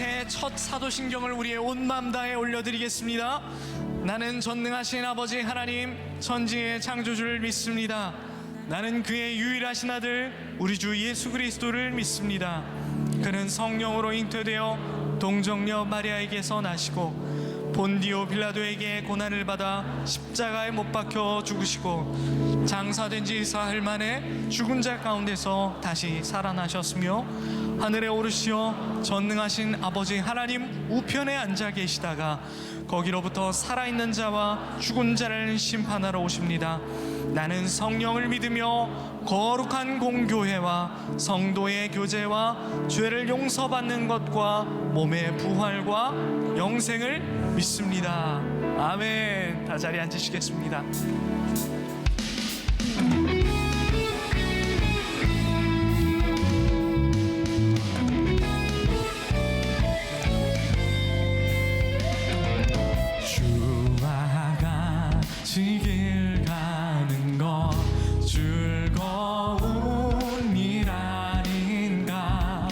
새 첫 사도신경을 우리의 온 마음 다해 올려드리겠습니다. 나는 전능하신 아버지 하나님 천지의 창조주를 믿습니다. 나는 그의 유일하신 아들 우리 주 예수 그리스도를 믿습니다. 그는 성령으로 잉태되어 동정녀 마리아에게서 나시고 본디오 빌라도에게 고난을 받아 십자가에 못 박혀 죽으시고 장사된 지 사흘 만에 죽은 자 가운데서 다시 살아나셨으며 하늘에 오르시어 전능하신 아버지 하나님 우편에 앉아 계시다가 거기로부터 살아있는 자와 죽은 자를 심판하러 오십니다. 나는 성령을 믿으며 거룩한 공교회와 성도의 교제와 죄를 용서받는 것과 몸의 부활과 영생을 믿습니다. 아멘. 다 자리에 앉으시겠습니다. 주와 같이 길 가는 것 즐거운 일 아닌가.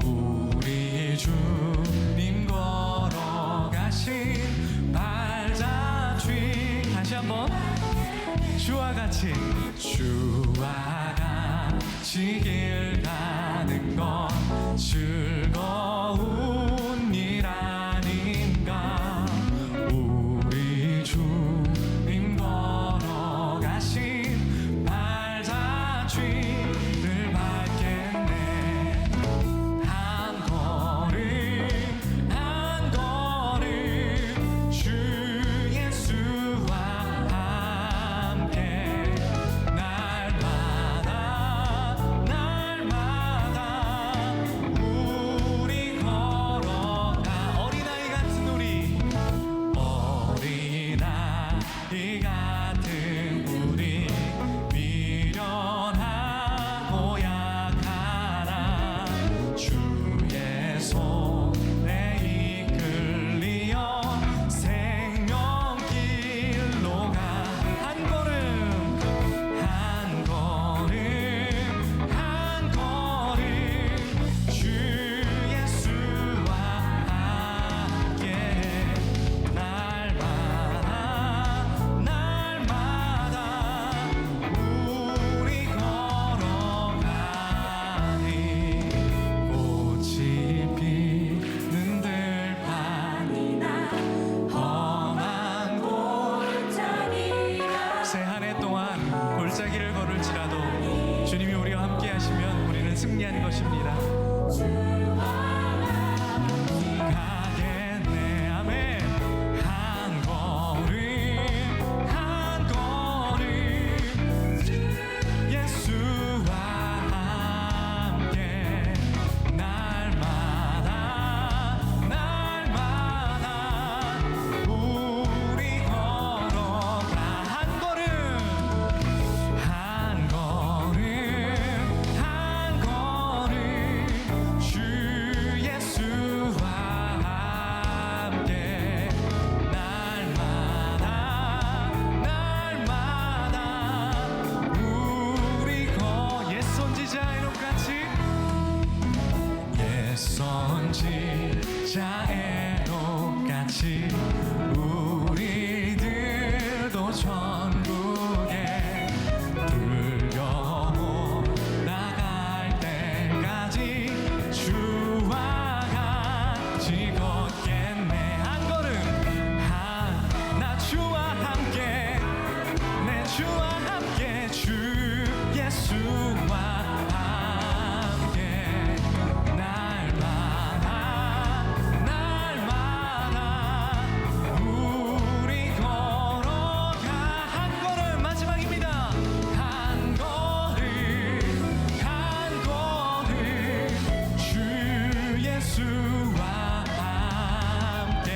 우리 주님 걸어가신 발자취 다시 한번 주와 같이 길 가는 것 즐거운 일 아닌가. 우리 주님 걸어가신 발자취를 밟겠네. 한 걸음 주 예수와 함께 날마다 우리 걸어가. 어린아이 같은 우리 미련하고 약하나 주의 손에 이끌리어 생명길로 가. 한 걸음 주 예수와 함께 날마다 우리 걸어가니. 꽃이 피는 들판이나 험한 골짜기라. 새 한 해 동안 골짜기를 걸을지라도 주님이 우리와 함께 하시면 우리는 승리하는 것입니다. 가겠네. 아멘. 한 걸음 예수와 함께 날마다 우리 걸어가. 한 걸음 주 예수와 함께 날마다 우리 옛 선지자의 록같이 우리들도 천국에 들려 나갈 때까지 주와 같이 걷겠네. 한 걸음 나 주와 함께 내 주와 함께 주 예수와 함께 날마다 우리 걸어가. 한 걸음 마지막입니다. 한 걸음 주 예수와 함께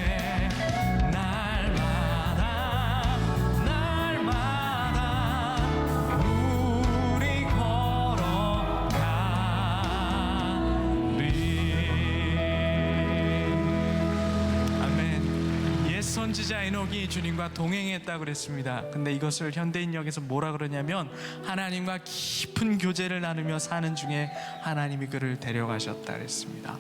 날마다 우리 걸어가리. 아멘. 옛 선지자 에녹이 주님과 동행했다고 그랬습니다. 근데 이것을 현대인역에서 뭐라 그러냐면 하나님과 깊은 교제를 나누며 사는 중에 하나님이 그를 데려가셨다 그랬습니다.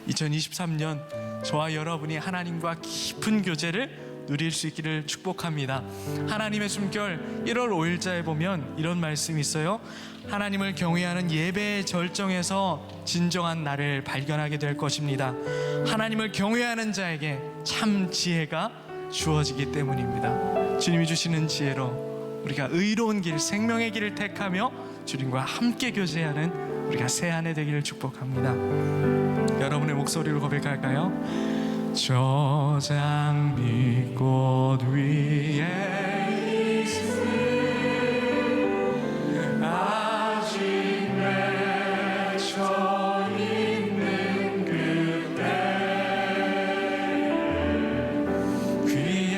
2023년 저와 여러분이 하나님과 깊은 교제를 누릴 수 있기를 축복합니다. 하나님의 숨결 1월 5일자에 보면 이런 말씀이 있어요. 하나님을 경외하는 예배의 절정에서 진정한 나를 발견하게 될 것입니다. 하나님을 경외하는 자에게 참 지혜가 주어지기 때문입니다. 주님이 주시는 지혜로 우리가 의로운 길, 생명의 길을 택하며 주님과 함께 교제하는 우리가 새 한 해 되기를 축복합니다. 여러분의 목소리로 고백할까요? 저 장미꽃 위에 있을 아직 맺혀 있는 그때 귀에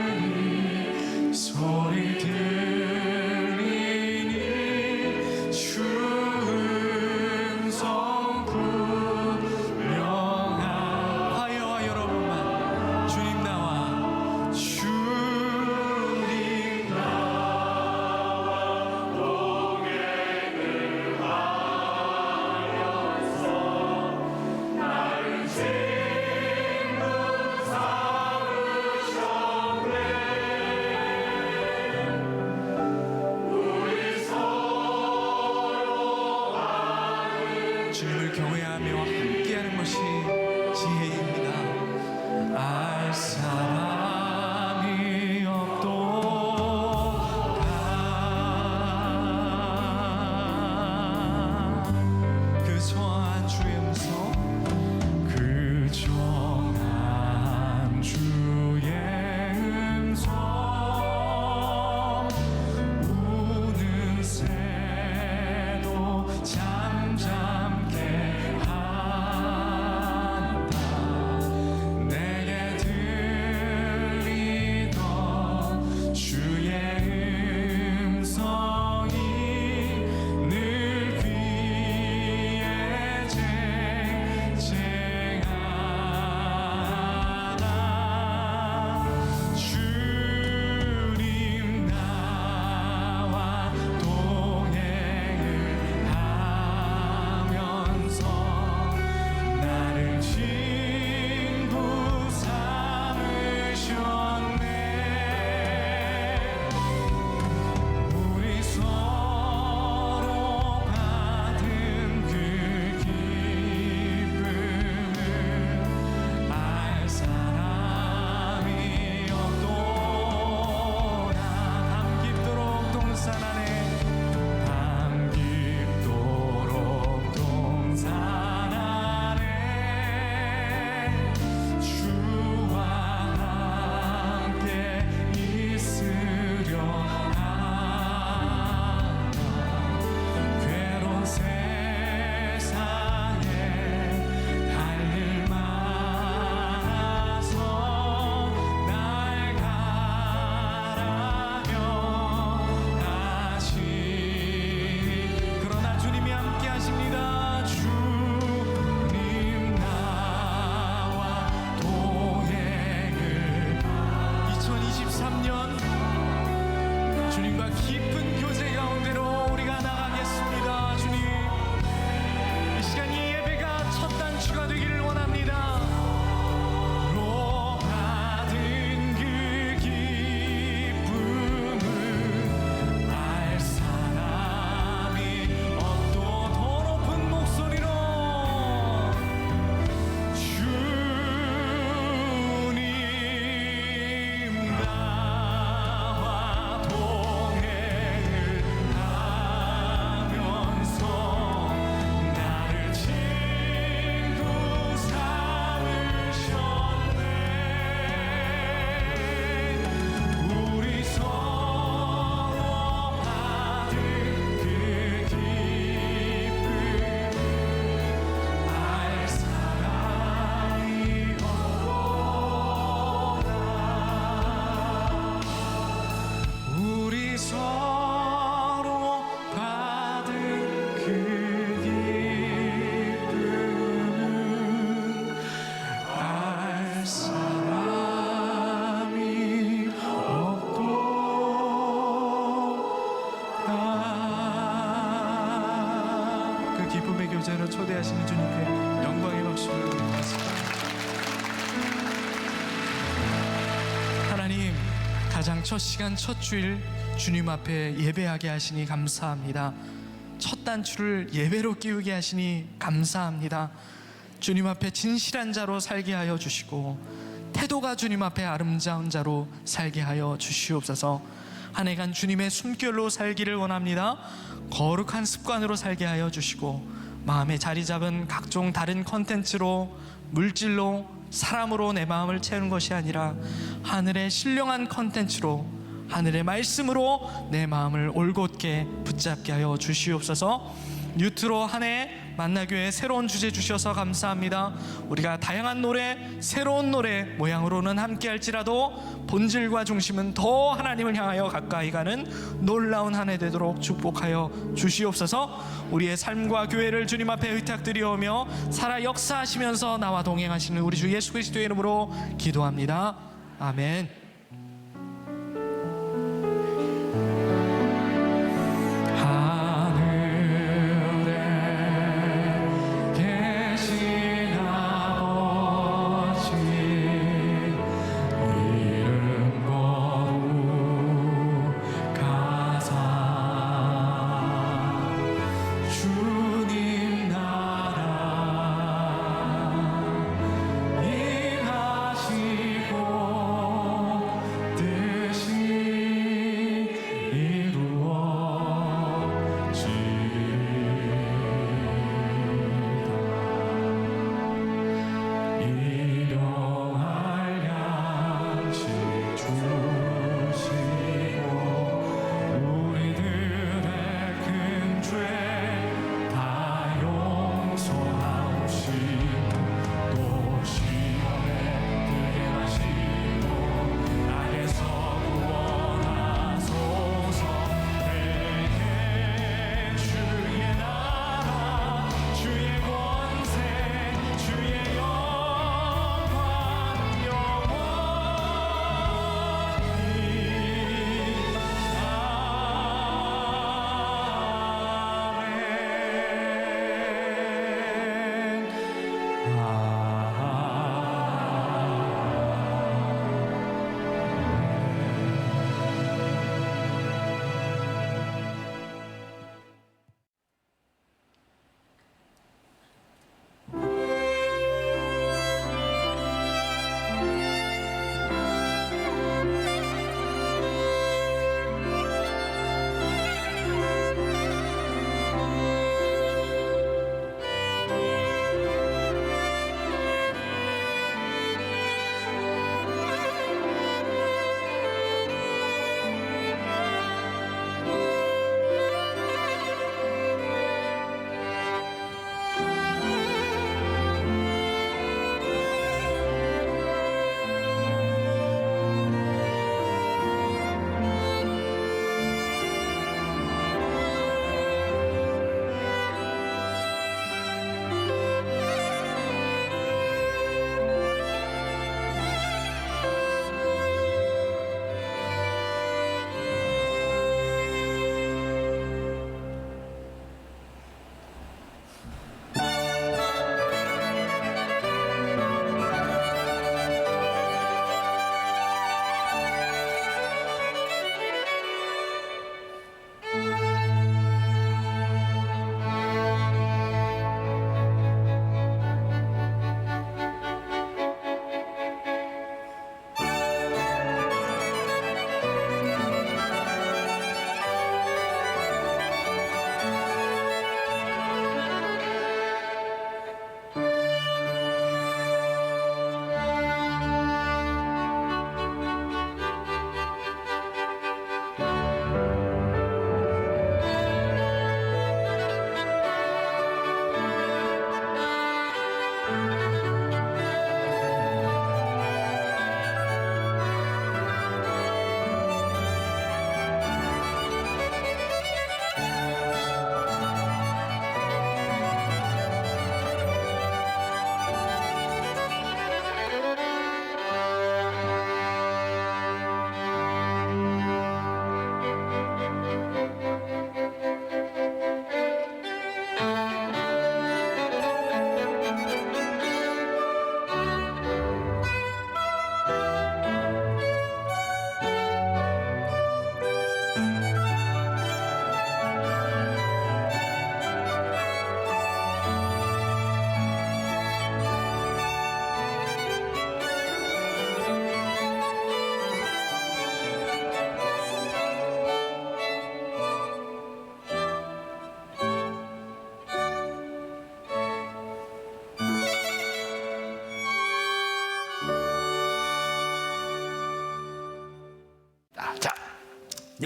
은이 소리 들리니 주 음성 하여 여러분만 주님 나와 동행을 하여서 나를 친구 삼으셨네. 우리 서로 아는 주님을 경외하며 함께하는 것이 지혜입니다. 알 사람이 없도다. 그 정한 주의 음성, 그 정한 주의 음성 우는 새도 잠잠케 한다. 내게 초대하시는 주님께 영광의 박수를 올리겠습니다. 하나님, 가장 첫 시간 첫 주일 주님 앞에 예배하게 하시니 감사합니다. 첫 단추를 예배로 끼우게 하시니 감사합니다. 주님 앞에 진실한 자로 살게 하여 주시고 태도가 주님 앞에 아름다운 자로 살게 하여 주시옵소서. 한 해간 주님의 숨결로 살기를 원합니다. 거룩한 습관으로 살게 하여 주시고 마음에 자리 잡은 각종 다른 컨텐츠로, 물질로, 사람으로 내 마음을 채우는 것이 아니라 하늘의 신령한 컨텐츠로, 하늘의 말씀으로 내 마음을 올곧게 붙잡게 하여 주시옵소서. 뉴트로 한 해 만나교회 새로운 주제 주셔서 감사합니다. 우리가 다양한 노래, 새로운 노래 모양으로는 함께 할지라도 본질과 중심은 더 하나님을 향하여 가까이 가는 놀라운 한 해 되도록 축복하여 주시옵소서. 우리의 삶과 교회를 주님 앞에 의탁드리오며 살아 역사하시면서 나와 동행하시는 우리 주 예수 그리스도의 이름으로 기도합니다. 아멘. 임하시고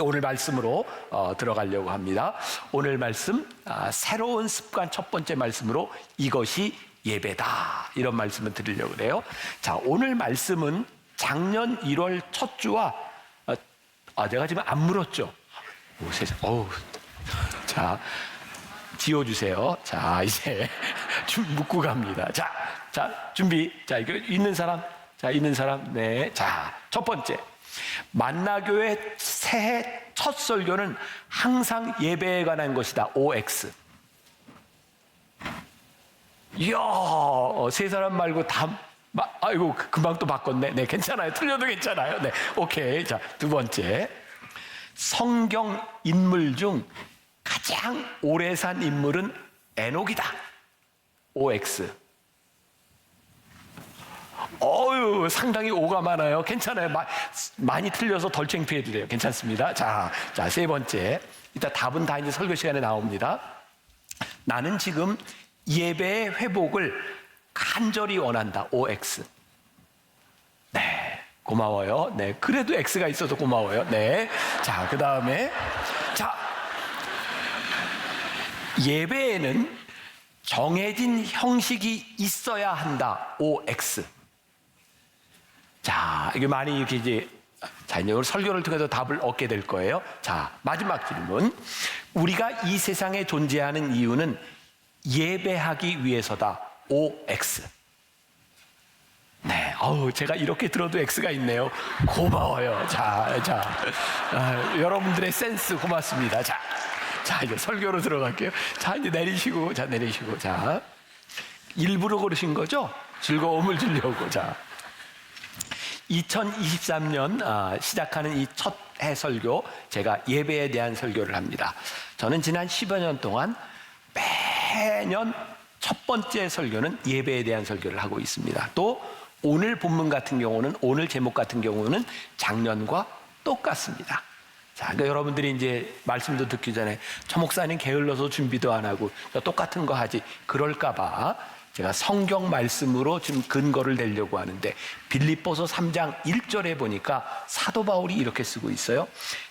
오늘 말씀으로 들어가려고 합니다. 오늘 말씀 새로운 습관 첫 번째 말씀으로 이것이 예배다, 이런 말씀을 드리려고 그래요. 자, 오늘 말씀은 작년 1월 첫 주와 내가 지금 안 물었죠? 오, 세상. 자, 지워주세요. 자, 이제 좀 묻고 갑니다. 자, 준비. 자, 이거 있는 사람. 자, 있는 사람. 네. 자, 첫 번째. 만나교회 새해 첫 설교는 항상 예배에 관한 것이다. OX. 이야, 세 사람 말고 다, 아이고, 금방 또 바꿨네. 네, 괜찮아요. 틀려도 괜찮아요. 네, 오케이. 자, 두 번째. 성경 인물 중 가장 오래 산 인물은 에녹이다. OX. 상당히 오가 많아요. 괜찮아요. 많이 틀려서 덜 창피해도 돼요. 괜찮습니다. 자, 세 번째. 이따 답은 다 이제 설교 시간에 나옵니다. 나는 지금 예배의 회복을 간절히 원한다. OX. 네, 고마워요. 네, 그래도 X가 있어서 고마워요. 네. 자, 그 다음에. 자, 예배에는 정해진 형식이 있어야 한다. OX. 자, 이게 많이 이렇게 이제 오늘 설교를 통해서 답을 얻게 될 거예요. 자, 마지막 질문. 우리가 이 세상에 존재하는 이유는 예배하기 위해서다. OX. 네, 제가 이렇게 들어도 X가 있네요. 고마워요. 여러분들의 센스 고맙습니다. 자, 이제 설교로 들어갈게요. 자, 이제 내리시고. 자, 일부러 그러신 거죠? 즐거움을 주려고. 자, 2023년 시작하는 이 첫 해 설교, 제가 예배에 대한 설교를 합니다. 저는 지난 10여 년 동안 매년 첫 번째 설교는 예배에 대한 설교를 하고 있습니다. 또 오늘 본문 같은 경우는, 오늘 제목 같은 경우는 작년과 똑같습니다. 자, 그러니까 여러분들이 이제 말씀도 듣기 전에 저 목사님 게을러서 준비도 안 하고 똑같은 거 하지, 그럴까봐 제가 성경 말씀으로 지금 근거를 내려고 하는데, 빌립보서 3장 1절에 보니까 사도 바울이 이렇게 쓰고 있어요.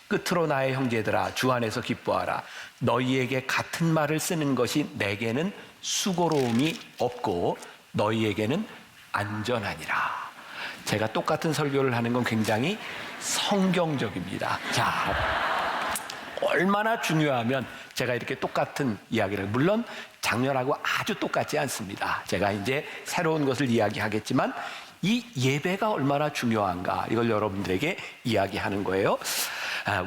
끝으로 나의 형제들아, 주 안에서 기뻐하라. 너희에게 같은 말을 쓰는 것이 내게는 수고로움이 없고 너희에게는 안전하니라. 제가 똑같은 설교를 하는 건 굉장히 성경적입니다. 자, 얼마나 중요하면 제가 이렇게 똑같은 이야기를, 물론 작년하고 아주 똑같지 않습니다. 제가 이제 새로운 것을 이야기하겠지만 이 예배가 얼마나 중요한가, 이걸 여러분들에게 이야기하는 거예요.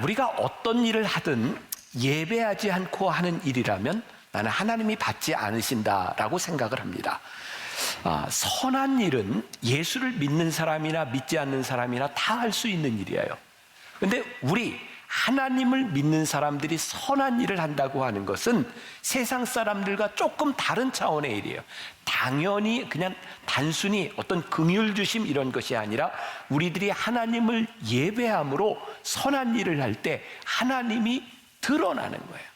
우리가 어떤 일을 하든 예배하지 않고 하는 일이라면 나는 하나님이 받지 않으신다라고 생각을 합니다. 선한 일은 예수를 믿는 사람이나 믿지 않는 사람이나 다 할 수 있는 일이에요. 근데 우리 하나님을 믿는 사람들이 선한 일을 한다고 하는 것은 세상 사람들과 조금 다른 차원의 일이에요. 당연히 그냥 단순히 어떤 긍휼 주심 이런 것이 아니라 우리들이 하나님을 예배함으로 선한 일을 할 때 하나님이 드러나는 거예요.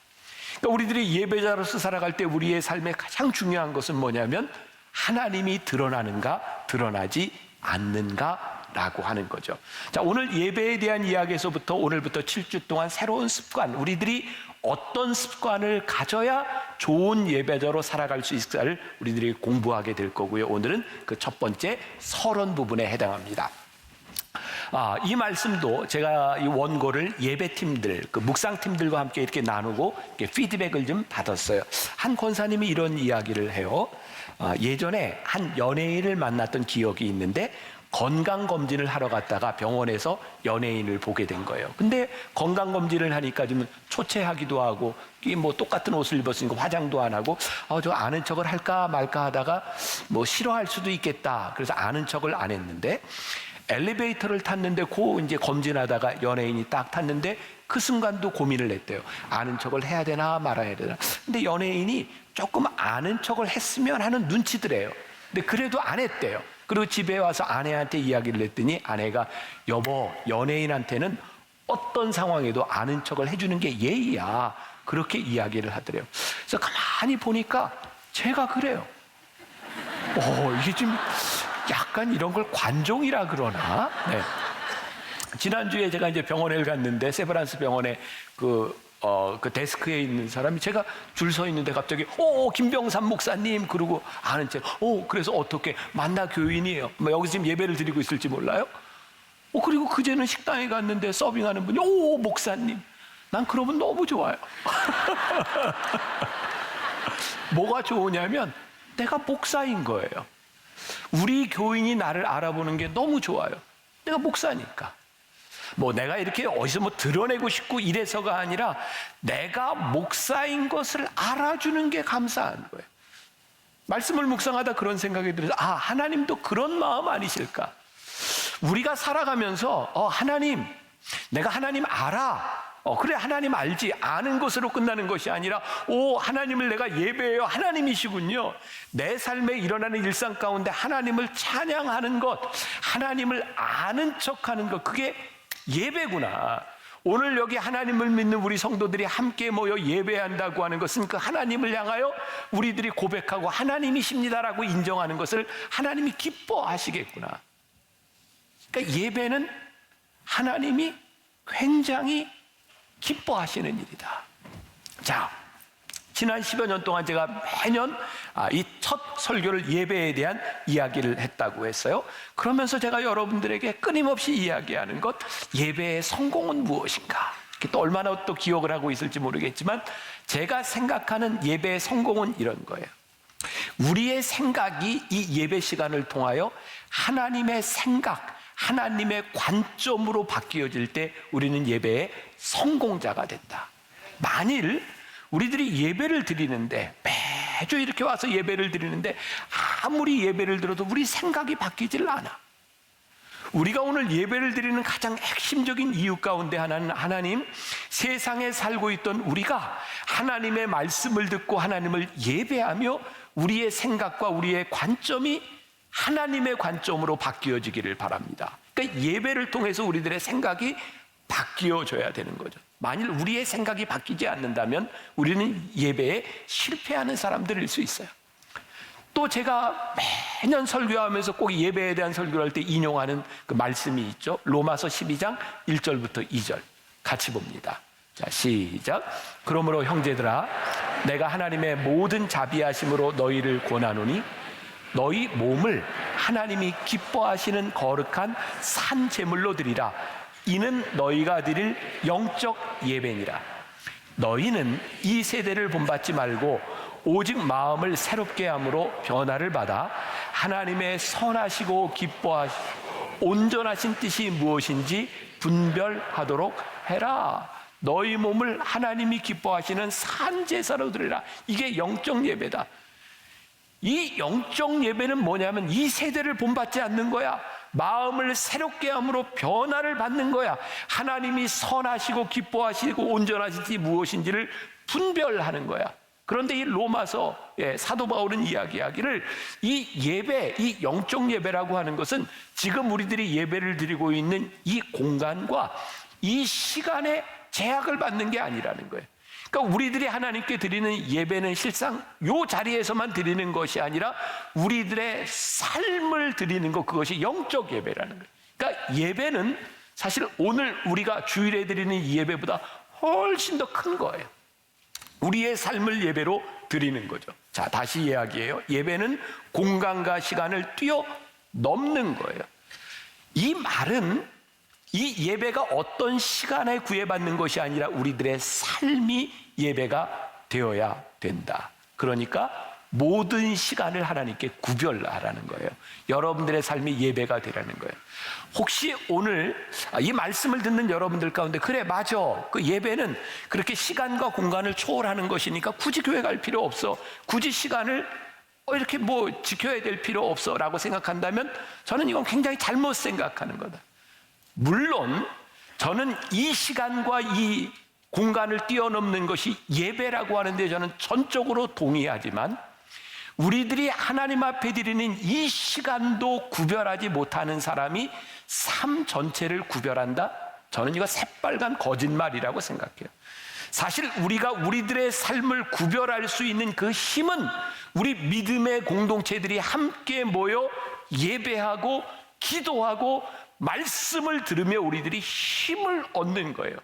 그러니까 우리들이 예배자로서 살아갈 때 우리의 삶에 가장 중요한 것은 뭐냐면 하나님이 드러나는가 드러나지 않는가 라고 하는 거죠. 자, 오늘 예배에 대한 이야기에서부터 오늘부터 7주 동안 새로운 습관, 우리들이 어떤 습관을 가져야 좋은 예배자로 살아갈 수 있을까를 우리들이 공부하게 될 거고요. 오늘은 그 첫 번째 서론 부분에 해당합니다. 이 말씀도 제가 이 원고를 예배팀들, 그 묵상팀들과 함께 이렇게 나누고 이렇게 피드백을 좀 받았어요. 한 권사님이 이런 이야기를 해요. 예전에 한 연예인을 만났던 기억이 있는데 건강검진을 하러 갔다가 병원에서 연예인을 보게 된 거예요. 근데 건강검진을 하니까 좀 초췌하기도 하고, 뭐 똑같은 옷을 입었으니까 화장도 안 하고, 저 아는 척을 할까 말까 하다가 뭐 싫어할 수도 있겠다. 그래서 아는 척을 안 했는데, 엘리베이터를 탔는데 이제 검진하다가 연예인이 딱 탔는데 그 순간도 고민을 했대요. 아는 척을 해야 되나 말아야 되나. 근데 연예인이 조금 아는 척을 했으면 하는 눈치더래요. 근데 그래도 안 했대요. 그리고 집에 와서 아내한테 이야기를 했더니 아내가, 여보, 연예인한테는 어떤 상황에도 아는 척을 해주는 게 예의야, 그렇게 이야기를 하더래요. 그래서 가만히 보니까 제가 그래요. 이게 좀 약간 이런 걸 관종이라 그러나. 네. 지난주에 제가 이제 병원에 갔는데 세브란스 병원에 그 데스크에 있는 사람이 제가 줄 서 있는데 갑자기 김병삼 목사님 그러고 아는 체 그래서 어떻게 만나 교인이에요. 여기서 지금 예배를 드리고 있을지 몰라요. 그리고 그제는 식당에 갔는데 서빙하는 분이 목사님. 난 그러면 너무 좋아요. 뭐가 좋으냐면 내가 목사인 거예요. 우리 교인이 나를 알아보는 게 너무 좋아요. 내가 목사니까. 내가 이렇게 어디서 드러내고 싶고 이래서가 아니라 내가 목사인 것을 알아주는 게 감사한 거예요. 말씀을 묵상하다 그런 생각이 들어서 하나님도 그런 마음 아니실까? 우리가 살아가면서 하나님, 내가 하나님 알아. 그래, 하나님 알지. 아는 것으로 끝나는 것이 아니라 하나님을 내가 예배해요. 하나님이시군요. 내 삶에 일어나는 일상 가운데 하나님을 찬양하는 것, 하나님을 아는 척하는 것, 그게 예배구나. 오늘 여기 하나님을 믿는 우리 성도들이 함께 모여 예배한다고 하는 것은 그 하나님을 향하여 우리들이 고백하고 하나님이십니다라고 인정하는 것을 하나님이 기뻐하시겠구나. 그러니까 예배는 하나님이 굉장히 기뻐하시는 일이다. 자, 지난 10여 년 동안 제가 매년 이 첫 설교를 예배에 대한 이야기를 했다고 했어요. 그러면서 제가 여러분들에게 끊임없이 이야기하는 것, 예배의 성공은 무엇인가? 또 얼마나 또 기억을 하고 있을지 모르겠지만 제가 생각하는 예배의 성공은 이런 거예요. 우리의 생각이 이 예배 시간을 통하여 하나님의 생각, 하나님의 관점으로 바뀌어질 때 우리는 예배의 성공자가 된다. 만일 우리들이 예배를 드리는데 매주 이렇게 와서 예배를 드리는데 아무리 예배를 들어도 우리 생각이 바뀌질 않아. 우리가 오늘 예배를 드리는 가장 핵심적인 이유 가운데 하나는 하나님, 세상에 살고 있던 우리가 하나님의 말씀을 듣고 하나님을 예배하며 우리의 생각과 우리의 관점이 하나님의 관점으로 바뀌어지기를 바랍니다. 그러니까 예배를 통해서 우리들의 생각이 바뀌어져야 되는 거죠. 만일 우리의 생각이 바뀌지 않는다면 우리는 예배에 실패하는 사람들일 수 있어요. 또 제가 매년 설교하면서 꼭 예배에 대한 설교를 할 때 인용하는 그 말씀이 있죠. 로마서 12장 1절부터 2절 같이 봅니다. 자, 시작. 그러므로 형제들아, 내가 하나님의 모든 자비하심으로 너희를 권하노니 너희 몸을 하나님이 기뻐하시는 거룩한 산 제물로 드리라. 이는 너희가 드릴 영적 예배니라. 너희는 이 세대를 본받지 말고 오직 마음을 새롭게 함으로 변화를 받아 하나님의 선하시고 기뻐하시고 온전하신 뜻이 무엇인지 분별하도록 해라. 너희 몸을 하나님이 기뻐하시는 산 제사로 드리라. 이게 영적 예배다. 이 영적 예배는 뭐냐면 이 세대를 본받지 않는 거야. 마음을 새롭게 함으로 변화를 받는 거야. 하나님이 선하시고 기뻐하시고 온전하신지 무엇인지를 분별하는 거야. 그런데 이 로마서 사도 바울은 이야기하기를 이 예배, 이 영적 예배라고 하는 것은 지금 우리들이 예배를 드리고 있는 이 공간과 이 시간에 제약을 받는 게 아니라는 거예요. 그러니까 우리들이 하나님께 드리는 예배는 실상 이 자리에서만 드리는 것이 아니라 우리들의 삶을 드리는 것, 그것이 영적 예배라는 거예요. 그러니까 예배는 사실 오늘 우리가 주일에 드리는 이 예배보다 훨씬 더 큰 거예요. 우리의 삶을 예배로 드리는 거죠. 자, 다시 이야기해요. 예배는 공간과 시간을 뛰어넘는 거예요. 이 말은 이 예배가 어떤 시간에 구애받는 것이 아니라 우리들의 삶이 예배가 되어야 된다. 그러니까 모든 시간을 하나님께 구별하라는 거예요. 여러분들의 삶이 예배가 되라는 거예요. 혹시 오늘 이 말씀을 듣는 여러분들 가운데 그래 맞아, 그 예배는 그렇게 시간과 공간을 초월하는 것이니까 굳이 교회 갈 필요 없어, 굳이 시간을 이렇게 지켜야 될 필요 없어 라고 생각한다면 저는 이건 굉장히 잘못 생각하는 거다. 물론 저는 이 시간과 이 공간을 뛰어넘는 것이 예배라고 하는데 저는 전적으로 동의하지만 우리들이 하나님 앞에 드리는 이 시간도 구별하지 못하는 사람이 삶 전체를 구별한다? 저는 이거 새빨간 거짓말이라고 생각해요. 사실 우리가 우리들의 삶을 구별할 수 있는 그 힘은 우리 믿음의 공동체들이 함께 모여 예배하고 기도하고 말씀을 들으며 우리들이 힘을 얻는 거예요.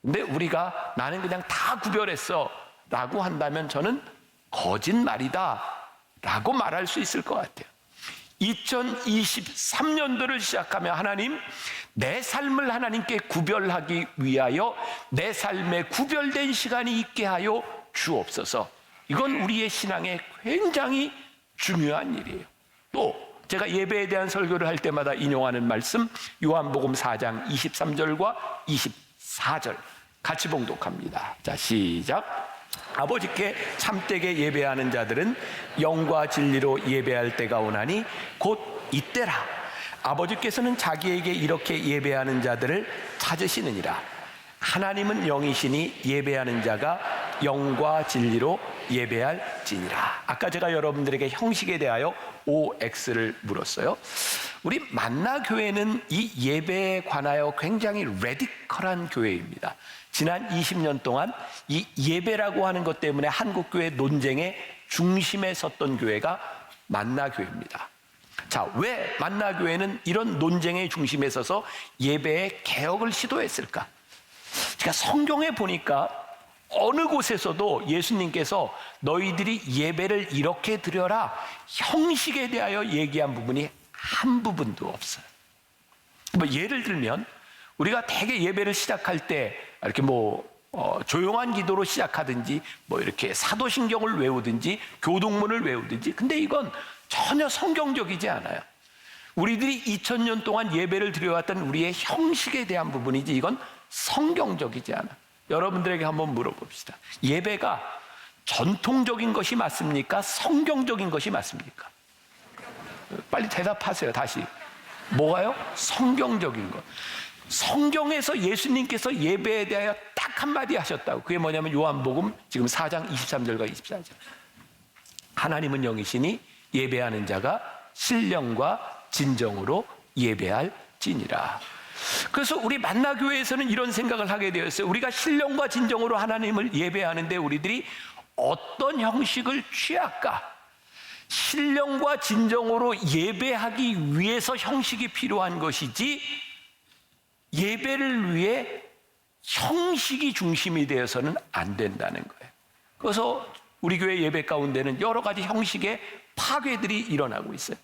근데 우리가 나는 그냥 다 구별했어 라고 한다면 저는 거짓말이다 라고 말할 수 있을 것 같아요. 2023년도를 시작하며 하나님, 내 삶을 하나님께 구별하기 위하여 내 삶에 구별된 시간이 있게 하여 주옵소서. 이건 우리의 신앙에 굉장히 중요한 일이에요. 또 제가 예배에 대한 설교를 할 때마다 인용하는 말씀, 요한복음 4장 23절과 24절 같이 봉독합니다. 자, 시작. 아버지께 참되게 예배하는 자들은 영과 진리로 예배할 때가 오나니 곧 이때라. 아버지께서는 자기에게 이렇게 예배하는 자들을 찾으시느니라. 하나님은 영이시니 예배하는 자가 영과 진리로 예배할지니라. 아까 제가 여러분들에게 형식에 대하여 OX를 물었어요. 우리 만나교회는 이 예배에 관하여 굉장히 레디컬한 교회입니다. 지난 20년 동안 이 예배라고 하는 것 때문에 한국교회 논쟁의 중심에 섰던 교회가 만나교회입니다. 자, 왜 만나교회는 이런 논쟁의 중심에 서서 예배의 개혁을 시도했을까? 제가 성경에 보니까 어느 곳에서도 예수님께서 너희들이 예배를 이렇게 드려라 형식에 대하여 얘기한 부분이 한 부분도 없어요. 뭐 예를 들면 우리가 대개 예배를 시작할 때 이렇게 조용한 기도로 시작하든지 이렇게 사도신경을 외우든지 교동문을 외우든지, 근데 이건 전혀 성경적이지 않아요. 우리들이 2000년 동안 예배를 드려왔던 우리의 형식에 대한 부분이지 이건 성경적이지 않아. 여러분들에게 한번 물어봅시다. 예배가 전통적인 것이 맞습니까? 성경적인 것이 맞습니까? 빨리 대답하세요. 다시. 뭐가요? 성경적인 것. 성경에서 예수님께서 예배에 대하여 딱 한마디 하셨다고. 그게 뭐냐면 요한복음 지금 4장 23절과 24절. 하나님은 영이시니 예배하는 자가 신령과 진정으로 예배할지니라. 그래서 우리 만나교회에서는 이런 생각을 하게 되었어요. 우리가 신령과 진정으로 하나님을 예배하는데 우리들이 어떤 형식을 취할까? 신령과 진정으로 예배하기 위해서 형식이 필요한 것이지 예배를 위해 형식이 중심이 되어서는 안 된다는 거예요. 그래서 우리 교회 예배 가운데는 여러 가지 형식의 파괴들이 일어나고 있어요.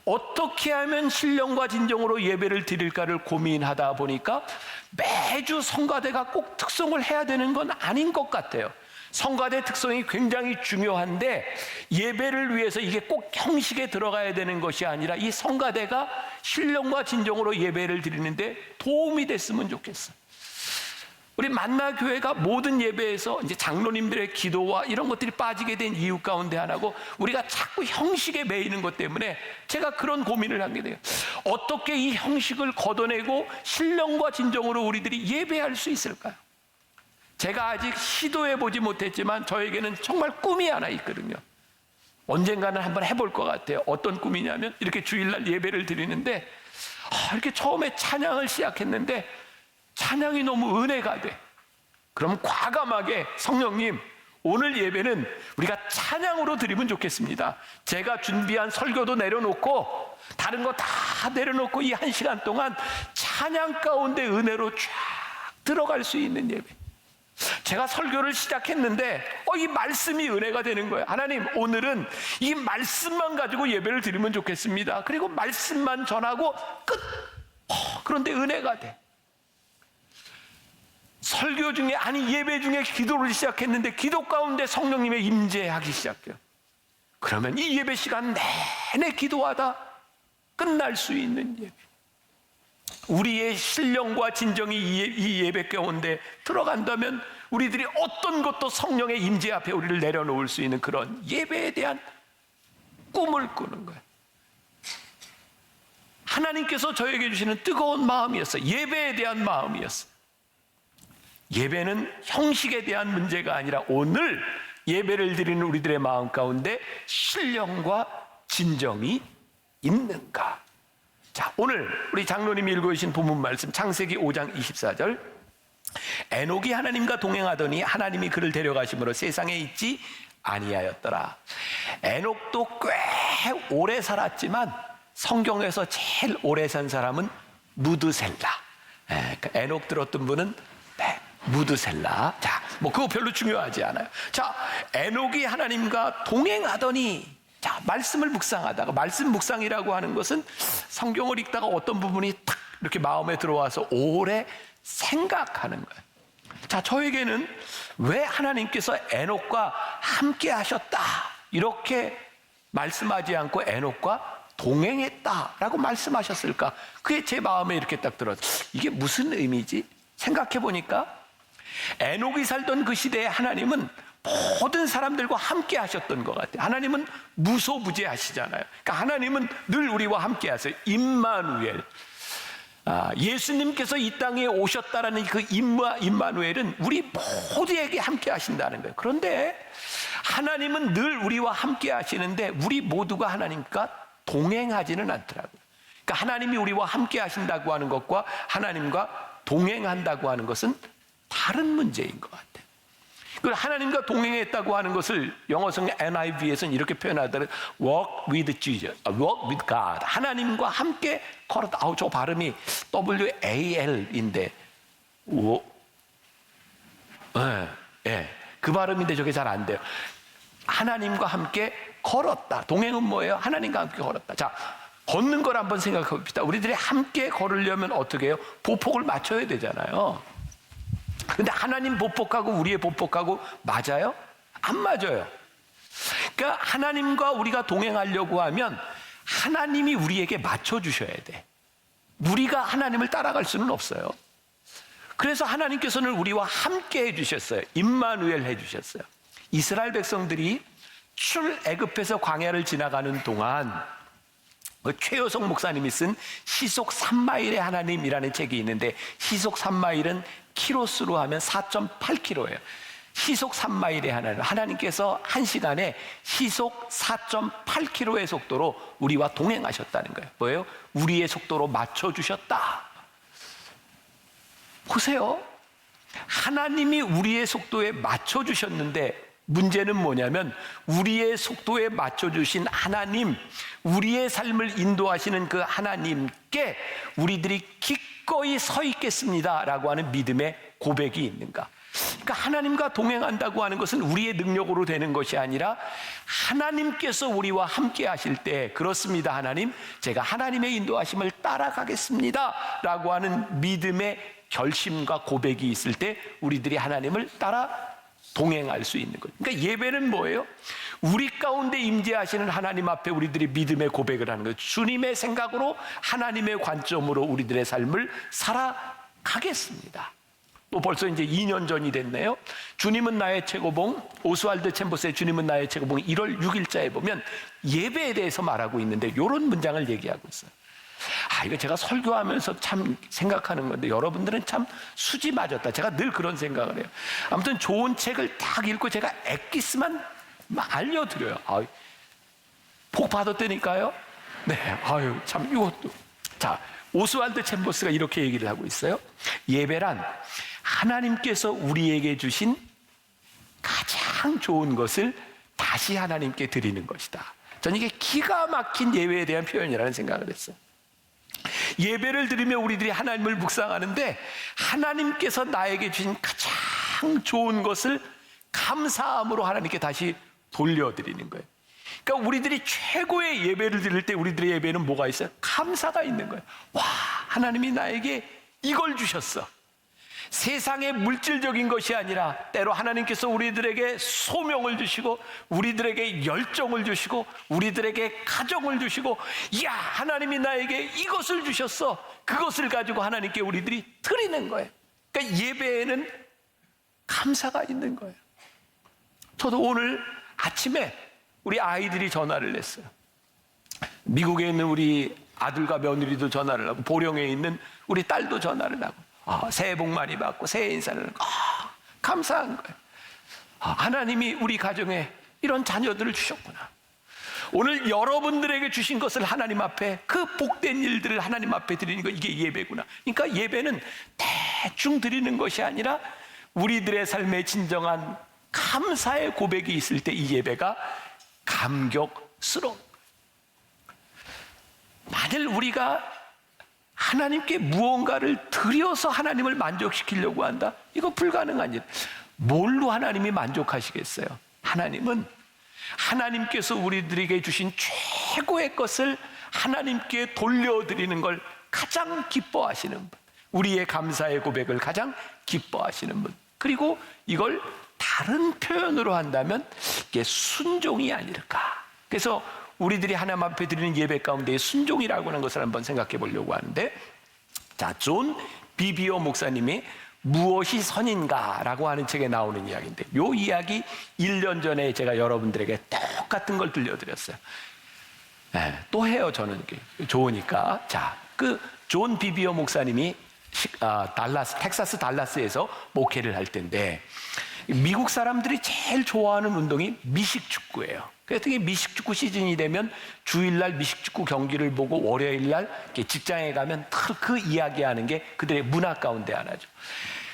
어떻게 하면 신령과 진정으로 예배를 드릴까를 고민하다 보니까 매주 성가대가 꼭 특성을 해야 되는 건 아닌 것 같아요. 성가대 특성이 굉장히 중요한데 예배를 위해서 이게 꼭 형식에 들어가야 되는 것이 아니라 이 성가대가 신령과 진정으로 예배를 드리는데 도움이 됐으면 좋겠어요. 우리 만나교회가 모든 예배에서 이제 장로님들의 기도와 이런 것들이 빠지게 된 이유 가운데 하나고, 우리가 자꾸 형식에 매이는 것 때문에 제가 그런 고민을 하게 돼요. 어떻게 이 형식을 걷어내고 신령과 진정으로 우리들이 예배할 수 있을까요? 제가 아직 시도해보지 못했지만 저에게는 정말 꿈이 하나 있거든요. 언젠가는 한번 해볼 것 같아요. 어떤 꿈이냐면 이렇게 주일날 예배를 드리는데 이렇게 처음에 찬양을 시작했는데 찬양이 너무 은혜가 돼. 그럼 과감하게 성령님, 오늘 예배는 우리가 찬양으로 드리면 좋겠습니다. 제가 준비한 설교도 내려놓고 다른 거 다 내려놓고 이 1시간 동안 찬양 가운데 은혜로 쫙 들어갈 수 있는 예배. 제가 설교를 시작했는데 이 말씀이 은혜가 되는 거예요. 하나님, 오늘은 이 말씀만 가지고 예배를 드리면 좋겠습니다. 그리고 말씀만 전하고 끝. 그런데 은혜가 돼. 설교 중에 예배 중에 기도를 시작했는데 기도 가운데 성령님의 임재하기 시작해요. 그러면 이 예배 시간 내내 기도하다 끝날 수 있는 예배. 우리의 신령과 진정이 이 예배 가운데 들어간다면 우리들이 어떤 것도 성령의 임재 앞에 우리를 내려놓을 수 있는 그런 예배에 대한 꿈을 꾸는 거예요. 하나님께서 저에게 주시는 뜨거운 마음이었어요. 예배에 대한 마음이었어요. 예배는 형식에 대한 문제가 아니라 오늘 예배를 드리는 우리들의 마음 가운데 신령과 진정이 있는가? 자, 오늘 우리 장로님이 읽어주신 본문 말씀 창세기 5장 24절. 에녹이 하나님과 동행하더니 하나님이 그를 데려가심으로 세상에 있지 아니하였더라. 에녹도 꽤 오래 살았지만 성경에서 제일 오래 산 사람은 무드셀라. 에녹 들었던 분은 무드셀라. 자, 뭐 그거 별로 중요하지 않아요. 자, 에녹이 하나님과 동행하더니, 자, 말씀을 묵상하다가, 말씀 묵상이라고 하는 것은 성경을 읽다가 어떤 부분이 탁 이렇게 마음에 들어와서 오래 생각하는 거예요. 자, 저에게는 왜 하나님께서 에녹과 함께 하셨다 이렇게 말씀하지 않고 에녹과 동행했다라고 말씀하셨을까? 그게 제 마음에 이렇게 딱 들었어요. 이게 무슨 의미지? 생각해 보니까 에녹이 살던 그 시대에 하나님은 모든 사람들과 함께 하셨던 것 같아요. 하나님은 무소부재하시잖아요. 그러니까 하나님은 늘 우리와 함께 하세요. 임마누엘. 예수님께서 이 땅에 오셨다라는 그 임마누엘은 우리 모두에게 함께 하신다는 거예요. 그런데 하나님은 늘 우리와 함께 하시는데 우리 모두가 하나님과 동행하지는 않더라고요. 그러니까 하나님이 우리와 함께 하신다고 하는 것과 하나님과 동행한다고 하는 것은 다른 문제인 것 같아요. 하나님과 동행했다고 하는 것을 영어성 NIV에서는 이렇게 표현하더라고요. walk with Jesus, walk with God. 하나님과 함께 걸었다. 저 발음이 WAL인데, 그 발음인데 저게 잘 안 돼요. 하나님과 함께 걸었다. 동행은 뭐예요? 하나님과 함께 걸었다. 자, 걷는 걸 한번 생각해 봅시다. 우리들이 함께 걸으려면 어떻게 해요? 보폭을 맞춰야 되잖아요. 근데 하나님 보폭하고 우리의 보폭하고 맞아요? 안 맞아요. 그러니까 하나님과 우리가 동행하려고 하면 하나님이 우리에게 맞춰주셔야 돼. 우리가 하나님을 따라갈 수는 없어요. 그래서 하나님께서는 우리와 함께 해주셨어요. 임마누엘 해주셨어요. 이스라엘 백성들이 출애굽해서 광야를 지나가는 동안 최효성 목사님이 쓴 시속 3마일의 하나님이라는 책이 있는데, 시속 3마일은 키로수로 하면 4.8km예요. 시속 3마일의 하나님, 하나님께서 한 시간에 시속 4.8km의 속도로 우리와 동행하셨다는 거예요. 뭐예요? 우리의 속도로 맞춰주셨다. 보세요. 하나님이 우리의 속도에 맞춰주셨는데 문제는 뭐냐면 우리의 속도에 맞춰주신 하나님, 우리의 삶을 인도하시는 그 하나님께 우리들이 기꺼이 서 있겠습니다라고 하는 믿음의 고백이 있는가? 그러니까 하나님과 동행한다고 하는 것은 우리의 능력으로 되는 것이 아니라 하나님께서 우리와 함께 하실 때, 그렇습니다 하나님, 제가 하나님의 인도하심을 따라가겠습니다 라고 하는 믿음의 결심과 고백이 있을 때 우리들이 하나님을 따라 동행할 수 있는 거죠. 그러니까 예배는 뭐예요? 우리 가운데 임재하시는 하나님 앞에 우리들이 믿음의 고백을 하는 거예요. 주님의 생각으로, 하나님의 관점으로 우리들의 삶을 살아가겠습니다. 또 벌써 이제 2년 전이 됐네요. 주님은 나의 최고봉, 오스왈드 챔버스의 주님은 나의 최고봉 1월 6일자에 보면 예배에 대해서 말하고 있는데 이런 문장을 얘기하고 있어요. 이거 제가 설교하면서 참 생각하는 건데 여러분들은 참 수지 맞았다. 제가 늘 그런 생각을 해요. 아무튼 좋은 책을 딱 읽고 제가 엑기스만 알려드려요. 복 받았다니까요. 네, 참 이것도. 자, 오스왈드 챔버스가 이렇게 얘기를 하고 있어요. 예배란 하나님께서 우리에게 주신 가장 좋은 것을 다시 하나님께 드리는 것이다. 저는 이게 기가 막힌 예배에 대한 표현이라는 생각을 했어요. 예배를 드리며 우리들이 하나님을 묵상하는데 하나님께서 나에게 주신 가장 좋은 것을 감사함으로 하나님께 다시 돌려드리는 거예요. 그러니까 우리들이 최고의 예배를 드릴 때 우리들의 예배는 뭐가 있어요? 감사가 있는 거예요. 와, 하나님이 나에게 이걸 주셨어. 세상의 물질적인 것이 아니라 때로 하나님께서 우리들에게 소명을 주시고 우리들에게 열정을 주시고 우리들에게 가정을 주시고, 이야, 하나님이 나에게 이것을 주셨어. 그것을 가지고 하나님께 우리들이 드리는 거예요. 그러니까 예배에는 감사가 있는 거예요. 저도 오늘 아침에 우리 아이들이 전화를 했어요. 미국에 있는 우리 아들과 며느리도 전화를 하고 보령에 있는 우리 딸도 전화를 하고, 새해 복 많이 받고 새해 인사를 하고 감사한 거예요. 하나님이 우리 가정에 이런 자녀들을 주셨구나. 오늘 여러분들에게 주신 것을 하나님 앞에, 그 복된 일들을 하나님 앞에 드리는 거, 이게 예배구나. 그러니까 예배는 대충 드리는 것이 아니라 우리들의 삶에 진정한 감사의 고백이 있을 때 이 예배가 감격스러운 거예요. 만일 우리가 하나님께 무언가를 드려서 하나님을 만족시키려고 한다? 이거 불가능한 일. 뭘로 하나님이 만족하시겠어요? 하나님은 하나님께서 우리들에게 주신 최고의 것을 하나님께 돌려드리는 걸 가장 기뻐하시는 분, 우리의 감사의 고백을 가장 기뻐하시는 분, 그리고 이걸 다른 표현으로 한다면 이게 순종이 아닐까. 그래서 우리들이 하나님 앞에 드리는 예배 가운데 순종이라고 하는 것을 한번 생각해 보려고 하는데, 자, 존 비비오 목사님이 무엇이 선인가라고 하는 책에 나오는 이야기인데, 이 이야기 1년 전에 제가 여러분들에게 똑같은 걸 들려드렸어요. 네, 또 해요. 저는 이게 좋으니까. 자, 그 존 비비오 목사님이 텍사스 달라스에서 목회를 할 텐데, 미국 사람들이 제일 좋아하는 운동이 미식축구예요. 그래서 미식축구 시즌이 되면 주일날 미식축구 경기를 보고 월요일날 직장에 가면 그 이야기하는 게 그들의 문화 가운데 하나죠.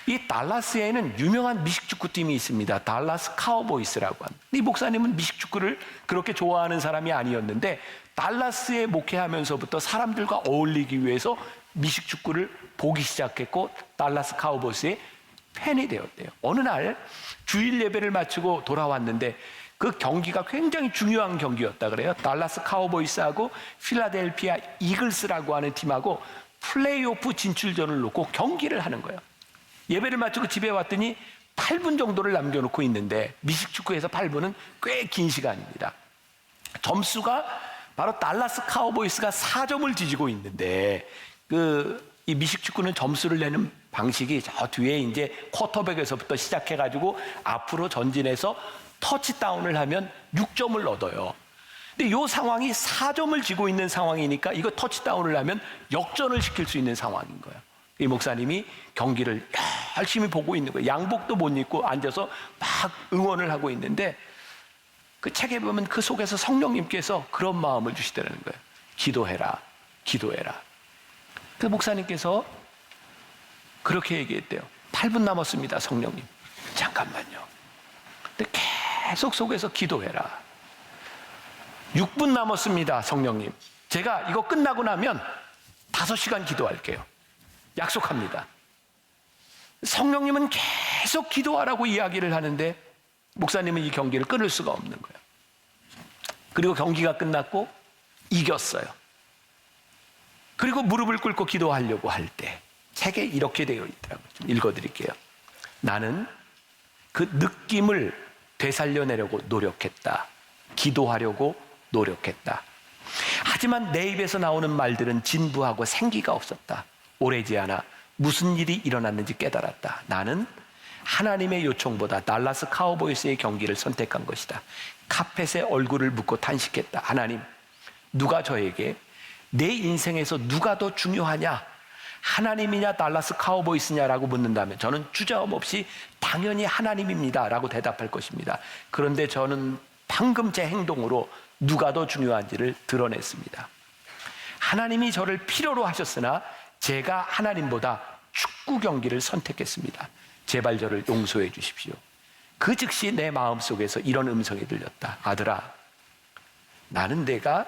이 달라스에는 유명한 미식축구팀이 있습니다. 달라스 카우보이스라고 합니다. 이 목사님은 미식축구를 그렇게 좋아하는 사람이 아니었는데, 달라스에 목회하면서부터 사람들과 어울리기 위해서 미식축구를 보기 시작했고 달라스 카우보이스의 팬이 되었대요. 어느 날 주일 예배를 마치고 돌아왔는데 그 경기가 굉장히 중요한 경기였다 그래요. 달라스 카우보이스하고 필라델피아 이글스라고 하는 팀하고 플레이오프 진출전을 놓고 경기를 하는 거예요. 예배를 마치고 집에 왔더니 8분 정도를 남겨놓고 있는데, 미식축구에서 8분은 꽤 긴 시간입니다. 점수가 바로 달라스 카우보이스가 4점을 뒤지고 있는데, 이 미식축구는 점수를 내는 방식이 저 뒤에 이제 쿼터백에서부터 시작해가지고 앞으로 전진해서 터치다운을 하면 6점을 얻어요. 근데 이 상황이 4점을 지고 있는 상황이니까 이거 터치다운을 하면 역전을 시킬 수 있는 상황인 거예요. 이 목사님이 경기를 열심히 보고 있는 거예요. 양복도 못 입고 앉아서 막 응원을 하고 있는데, 그 책에 보면 그 속에서 성령님께서 그런 마음을 주시더라는 거예요. 기도해라, 기도해라. 그 목사님께서 그렇게 얘기했대요. 8분 남았습니다, 성령님. 잠깐만요. 근데 계속 속에서 기도해라. 6분 남았습니다, 성령님. 제가 이거 끝나고 나면 5시간 기도할게요. 약속합니다. 성령님은 계속 기도하라고 이야기를 하는데, 목사님은 이 경기를 끊을 수가 없는 거예요. 그리고 경기가 끝났고 이겼어요. 그리고 무릎을 꿇고 기도하려고 할 때 책에 이렇게 되어 있더라고요. 좀 읽어드릴게요. 나는 그 느낌을 되살려내려고 노력했다. 기도하려고 노력했다. 하지만 내 입에서 나오는 말들은 진부하고 생기가 없었다. 오래지 않아 무슨 일이 일어났는지 깨달았다. 나는 하나님의 요청보다 달라스 카우보이스의 경기를 선택한 것이다. 카펫에 얼굴을 묻고 탄식했다. 하나님, 누가 저에게 내 인생에서 누가 더 중요하냐? 하나님이냐 달라스 카우보이스냐라고 묻는다면 저는 주저함없이 당연히 하나님입니다 라고 대답할 것입니다. 그런데 저는 방금 제 행동으로 누가 더 중요한지를 드러냈습니다. 하나님이 저를 필요로 하셨으나 제가 하나님보다 축구 경기를 선택했습니다. 제발 저를 용서해 주십시오. 그 즉시 내 마음속에서 이런 음성이 들렸다. 아들아, 나는 내가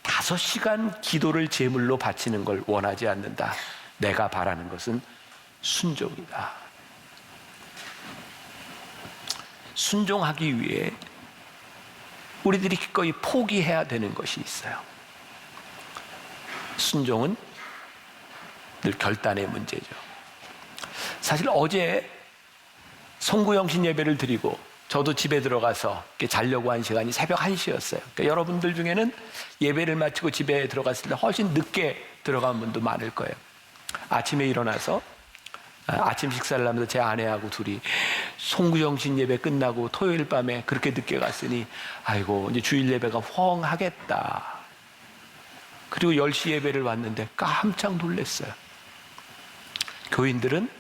5시간 기도를 제물로 바치는 걸 원하지 않는다. 내가 바라는 것은 순종이다. 순종하기 위해 우리들이 기꺼이 포기해야 되는 것이 있어요. 순종은 늘 결단의 문제죠. 사실 어제 송구영신 예배를 드리고 저도 집에 들어가서 자려고 한 시간이 새벽 1시였어요. 그러니까 여러분들 중에는 예배를 마치고 집에 들어갔을 때 훨씬 늦게 들어간 분도 많을 거예요. 아침에 일어나서 아침 식사를 하면서 제 아내하고 둘이 송구영신 예배 끝나고 토요일 밤에 그렇게 늦게 갔으니 아이고 이제 주일 예배가 펑하겠다. 그리고 10시 예배를 왔는데 깜짝 놀랐어요. 교인들은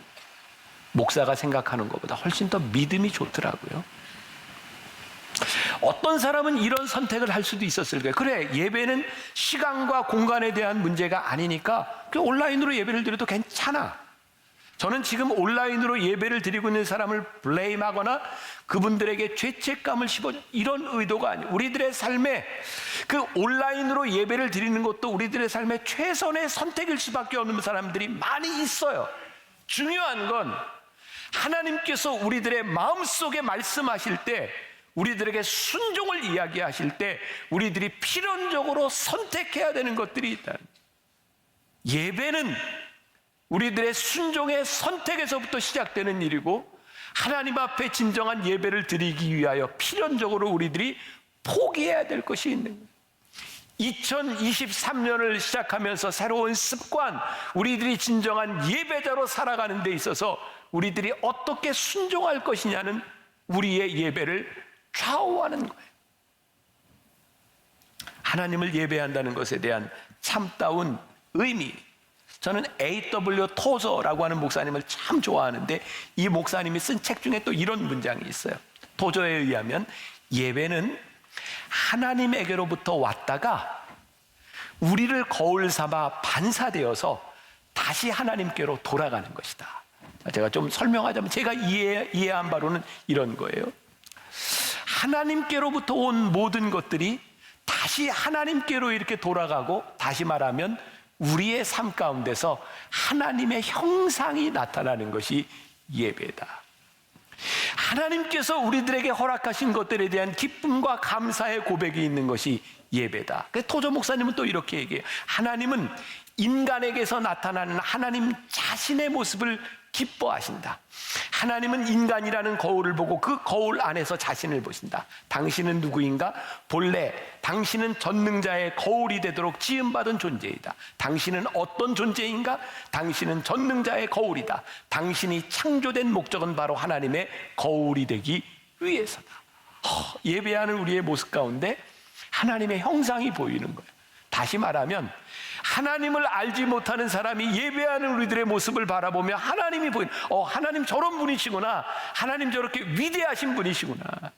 목사가 생각하는 것보다 훨씬 더 믿음이 좋더라고요. 어떤 사람은 이런 선택을 할 수도 있었을 거예요. 그래, 예배는 시간과 공간에 대한 문제가 아니니까 온라인으로 예배를 드려도 괜찮아. 저는 지금 온라인으로 예배를 드리고 있는 사람을 블레임하거나 그분들에게 죄책감을 씹어줘 이런 의도가 아니에요. 우리들의 삶에 그 온라인으로 예배를 드리는 것도 우리들의 삶의 최선의 선택일 수밖에 없는 사람들이 많이 있어요. 중요한 건 하나님께서 우리들의 마음속에 말씀하실 때, 우리들에게 순종을 이야기하실 때 우리들이 필연적으로 선택해야 되는 것들이 있다. 예배는 우리들의 순종의 선택에서부터 시작되는 일이고, 하나님 앞에 진정한 예배를 드리기 위하여 필연적으로 우리들이 포기해야 될 것이 있는 거예요. 2023년을 시작하면서 새로운 습관, 우리들이 진정한 예배자로 살아가는 데 있어서 우리들이 어떻게 순종할 것이냐는 우리의 예배를 좌우하는 거예요. 하나님을 예배한다는 것에 대한 참다운 의미. 저는 A.W. 토저라고 하는 목사님을 참 좋아하는데, 이 목사님이 쓴 책 중에 또 이런 문장이 있어요. 토저에 의하면 예배는 하나님에게로부터 왔다가 우리를 거울 삼아 반사되어서 다시 하나님께로 돌아가는 것이다. 제가 좀 설명하자면, 제가 이해한 바로는 이런 거예요. 하나님께로부터 온 모든 것들이 다시 하나님께로 이렇게 돌아가고, 다시 말하면 우리의 삶 가운데서 하나님의 형상이 나타나는 것이 예배다. 하나님께서 우리들에게 허락하신 것들에 대한 기쁨과 감사의 고백이 있는 것이 예배다. 그래서 토저 목사님은 또 이렇게 얘기해요. 하나님은 인간에게서 나타나는 하나님 자신의 모습을 기뻐하신다. 하나님은 인간이라는 거울을 보고 그 거울 안에서 자신을 보신다. 당신은 누구인가? 본래 당신은 전능자의 거울이 되도록 지음받은 존재이다. 당신은 어떤 존재인가? 당신은 전능자의 거울이다. 당신이 창조된 목적은 바로 하나님의 거울이 되기 위해서다. 예배하는 우리의 모습 가운데 하나님의 형상이 보이는 거예요. 다시 말하면 하나님을 알지 못하는 사람이 예배하는 우리들의 모습을 바라보며 하나님이 보이는, 하나님 저런 분이시구나, 하나님 저렇게 위대하신 분이시구나.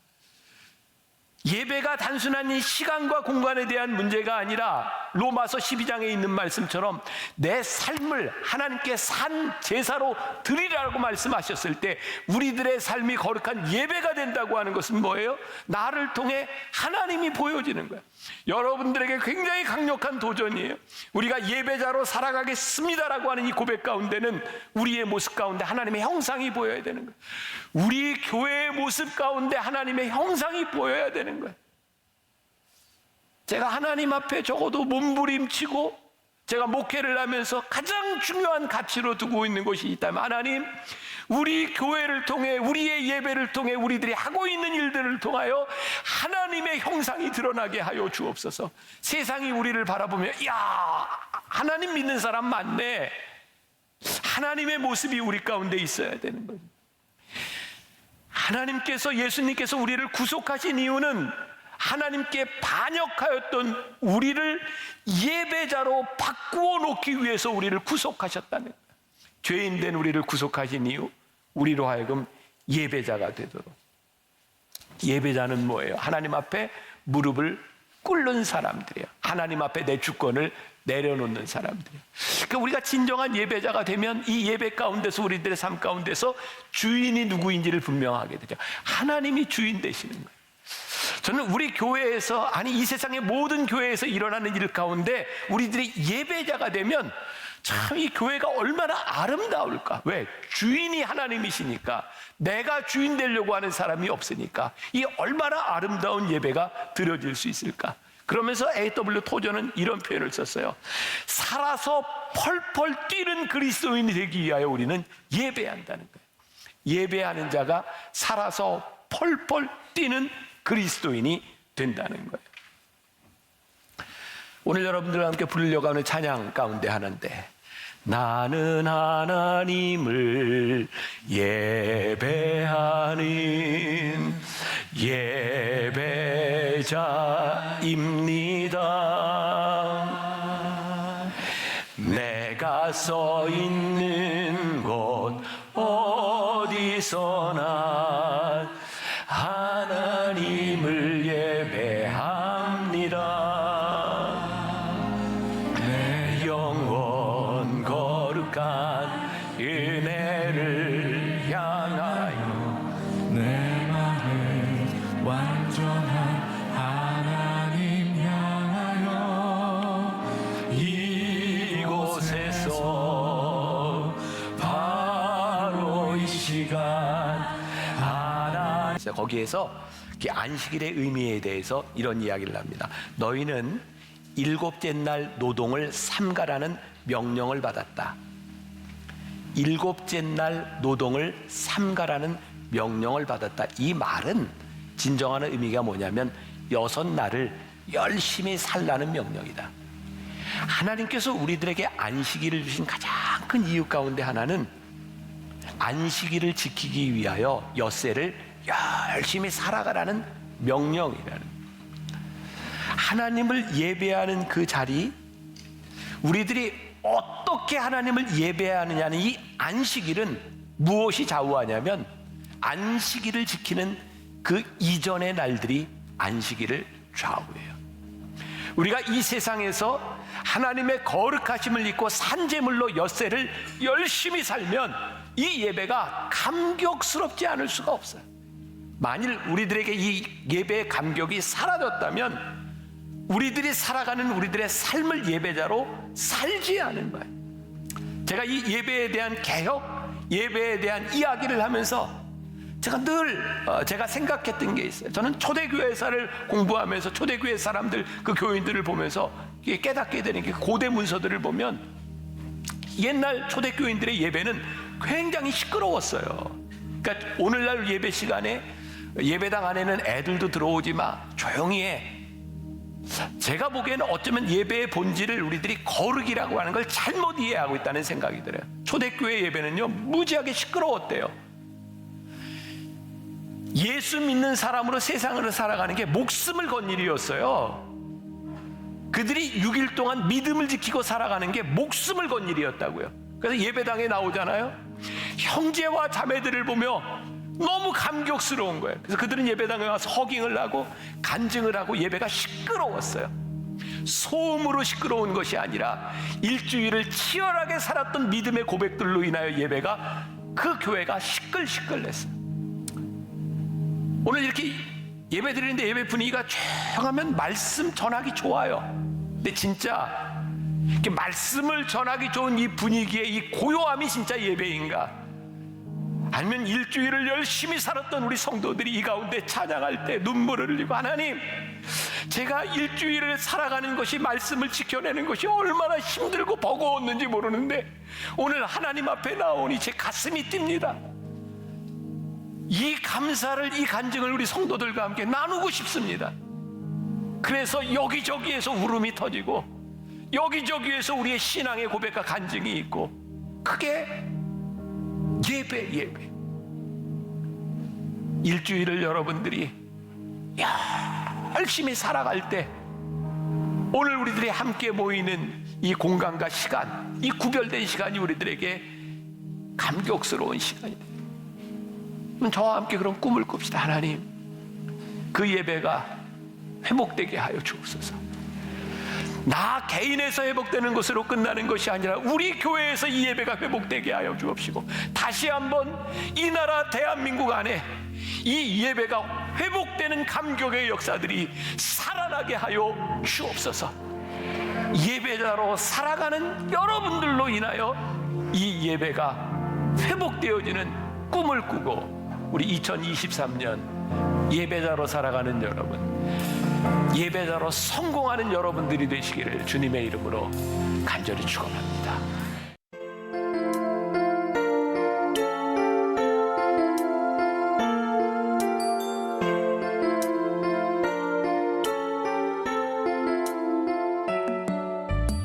예배가 단순한 이 시간과 공간에 대한 문제가 아니라 로마서 12장에 있는 말씀처럼 내 삶을 하나님께 산 제사로 드리라고 말씀하셨을 때 우리들의 삶이 거룩한 예배가 된다고 하는 것은 뭐예요? 나를 통해 하나님이 보여지는 거예요. 여러분들에게 굉장히 강력한 도전이에요. 우리가 예배자로 살아가겠습니다라고 하는 이 고백 가운데는 우리의 모습 가운데 하나님의 형상이 보여야 되는 거예요. 우리 교회의 모습 가운데 하나님의 형상이 보여야 되는 거예요. 제가 하나님 앞에 적어도 몸부림치고 제가 목회를 하면서 가장 중요한 가치로 두고 있는 것이 있다면, 하나님, 우리 교회를 통해, 우리의 예배를 통해 우리들이 하고 있는 일들을 통하여 하나님의 형상이 드러나게 하여 주옵소서. 세상이 우리를 바라보며, 야, 하나님 믿는 사람 많네. 하나님의 모습이 우리 가운데 있어야 되는 거예요. 하나님께서, 예수님께서 우리를 구속하신 이유는 하나님께 반역하였던 우리를 예배자로 바꾸어 놓기 위해서 우리를 구속하셨다는 거예요. 죄인된 우리를 구속하신 이유, 우리로 하여금 예배자가 되도록. 예배자는 뭐예요? 하나님 앞에 무릎을 꿇는 사람들이에요. 하나님 앞에 내 주권을 내려놓는 사람들이에요. 그러니까 우리가 진정한 예배자가 되면 이 예배 가운데서, 우리들의 삶 가운데서 주인이 누구인지를 분명하게 되죠. 하나님이 주인 되시는 거예요. 저는 우리 교회에서, 아니 이 세상의 모든 교회에서 일어나는 일 가운데 우리들이 예배자가 되면 참 이 교회가 얼마나 아름다울까. 왜? 주인이 하나님이시니까, 내가 주인 되려고 하는 사람이 없으니까 이 얼마나 아름다운 예배가 드려질 수 있을까. 그러면서 A.W. 토저는 이런 표현을 썼어요. 살아서 펄펄 뛰는 그리스도인이 되기 위하여 우리는 예배한다는 거예요. 예배하는 자가 살아서 펄펄 뛰는 그리스도인이 된다는 거예요. 오늘 여러분들과 함께 부르려고 하는 찬양 가운데 하나인데, 나는 하나님을 예배하는 예배자입니다. 내가 서 있는 곳 어디서나 하나님을 예배합니다. 내 영혼 거룩한 은혜 있어요. 거기에서 안식일의 의미에 대해서 이런 이야기를 합니다. 너희는 일곱째 날 노동을 삼가라는 명령을 받았다. 일곱째 날 노동을 삼가라는 명령을 받았다. 이 말은 진정하는 의미가 뭐냐면 6날을 열심히 살라는 명령이다. 하나님께서 우리들에게 안식일을 주신 가장 큰 이유 가운데 하나는 안식일을 지키기 위하여 엿새를 열심히 살아가라는 명령이라는, 하나님을 예배하는 그 자리, 우리들이 어떻게 하나님을 예배하느냐는 이 안식일은 무엇이 좌우하냐면 안식일을 지키는 그 이전의 날들이 안식일을 좌우해요. 우리가 이 세상에서 하나님의 거룩하심을 잊고 산재물로 엿새를 열심히 살면 이 예배가 감격스럽지 않을 수가 없어요. 만일 우리들에게 이 예배의 감격이 사라졌다면 우리들이 살아가는 우리들의 삶을 예배자로 살지 않은 거예요. 제가 이 예배에 대한 개혁, 예배에 대한 이야기를 하면서 제가 늘 제가 생각했던 게 있어요. 저는 초대교회사를 공부하면서 초대교회 사람들, 그 교인들을 보면서 깨닫게 되는 게, 고대 문서들을 보면 옛날 초대교인들의 예배는 굉장히 시끄러웠어요. 그러니까 오늘날 예배 시간에 예배당 안에는 애들도 들어오지 마, 조용히 해. 제가 보기에는 어쩌면 예배의 본질을 우리들이 거룩이라고 하는 걸 잘못 이해하고 있다는 생각이 들어요. 초대교회 예배는요 무지하게 시끄러웠대요. 예수 믿는 사람으로 세상을 살아가는 게 목숨을 건 일이었어요. 그들이 6일 동안 믿음을 지키고 살아가는 게 목숨을 건 일이었다고요. 그래서 예배당에 나오잖아요. 형제와 자매들을 보며 너무 감격스러운 거예요. 그래서 그들은 예배당에 와서 허깅을 하고 간증을 하고 예배가 시끄러웠어요. 소음으로 시끄러운 것이 아니라 일주일을 치열하게 살았던 믿음의 고백들로 인하여 예배가, 그 교회가 시끌시끌했어요. 오늘 이렇게 예배 드리는데 예배 분위기가 조용하면 말씀 전하기 좋아요. 근데 진짜 이렇게 말씀을 전하기 좋은 이 분위기에 이 고요함이 진짜 예배인가? 아니면 일주일을 열심히 살았던 우리 성도들이 이 가운데 찬양할 때 눈물을 흘리고, 하나님, 제가 일주일을 살아가는 것이, 말씀을 지켜내는 것이 얼마나 힘들고 버거웠는지 모르는데 오늘 하나님 앞에 나오니 제 가슴이 뜁니다. 이 감사를, 이 간증을 우리 성도들과 함께 나누고 싶습니다. 그래서 여기저기에서 울음이 터지고 여기저기에서 우리의 신앙의 고백과 간증이 있고, 그게 예배. 일주일을 여러분들이 열심히 살아갈 때 오늘 우리들이 함께 모이는 이 공간과 시간, 이 구별된 시간이 우리들에게 감격스러운 시간이 돼요. 저와 함께 그런 꿈을 꿉시다. 하나님, 그 예배가 회복되게 하여 주옵소서. 나 개인에서 회복되는 것으로 끝나는 것이 아니라 우리 교회에서 이 예배가 회복되게 하여 주옵시고, 다시 한번 이 나라 대한민국 안에 이 예배가 회복되는 감격의 역사들이 살아나게 하여 주옵소서. 예배자로 살아가는 여러분들로 인하여 이 예배가 회복되어지는 꿈을 꾸고, 우리 2023년 예배자로 살아가는 여러분, 예배자로 성공하는 여러분들이 되시기를 주님의 이름으로 간절히 축원합니다.